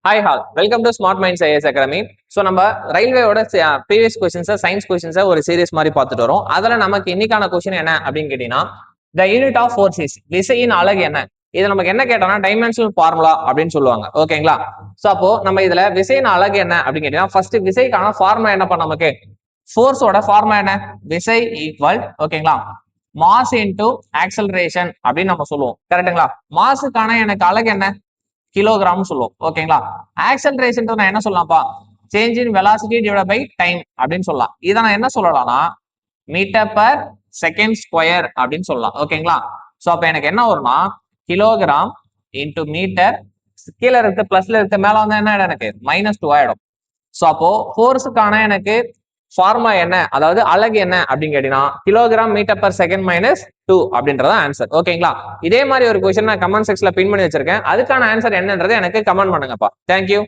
Hi all, welcome to Smart Minds IAS Academy. So நம்ம ரயில்வேயோட previous கொஸ்டின்ஸை science கொஸ்டின்ஸை ஒரு serious மாதிரி பார்த்துட்டு வரோம். அதில் நமக்கு இன்னைக்கான கொஸ்டின் என்ன அப்படின்னு கேட்டீங்கன்னா, த யூனிட் ஆஃப் ஃபோர்ஸ் விசையின் அலகு என்ன? இது நமக்கு என்ன கேட்டோம்னா டைமென்ஷனல் ஃபார்முலா அப்படின்னு சொல்லுவாங்க. ஓகேங்களா? ஸோ அப்போ நம்ம இதுல விசையின் அலகு என்ன அப்படின்னு கேட்டீங்கன்னா, ஃபர்ஸ்ட் விசைக்கான ஃபார்முலா என்ன பண்ண நமக்கு? ஃபோர்ஸோட ஃபார்முலா என்ன? விசை ஈக்குவல் ஓகேங்களா மாஸ் இன்டு ஆக்சலரேஷன் அப்படின்னு நம்ம சொல்லுவோம். கரெக்டுங்களா? மாஸுக்கான எனக்கு அலகு என்ன? கிலோகிராம் சொல்லுவோம். ஓகேங்களா? ஆக்சலரேஷன் நான் என்ன சொல்லலாம்ப்பா? Change in velocity divide by time அப்படின்னு சொல்லலாம். இதை நான் என்ன சொல்லலாம்னா மீட்டர் பர் செகண்ட் ஸ்கொயர் அப்படின்னு சொல்லலாம். ஓகேங்களா? சோ அப்ப எனக்கு என்ன வரும்னா கிலோகிராம் இன்டு மீட்டர், கீழே இருக்கு பிளஸ்ல இருக்கு, மேல வந்து என்ன எனக்கு -2 ஆயிடும். சோ அப்போ ஃபோர்ஸுக்கான எனக்கு ஃபார்முலா என்ன, அதாவது அலகு என்ன அப்படின்னு கேட்டீங்கன்னா கிலோகிராம் மீட்டர் பர் செகண்ட் -2 அப்படின்றத ஆன்சர். ஓகேங்களா? இதே மாதிரி ஒரு கொஸ்டின் நான் கமெண்ட் செக்ஷன்ல பின் பண்ணி வச்சிருக்கேன். அதுக்கான ஆன்சர் என்னன்றது எனக்கு கமெண்ட் பண்ணுங்கப்பா. தேங்க்யூ.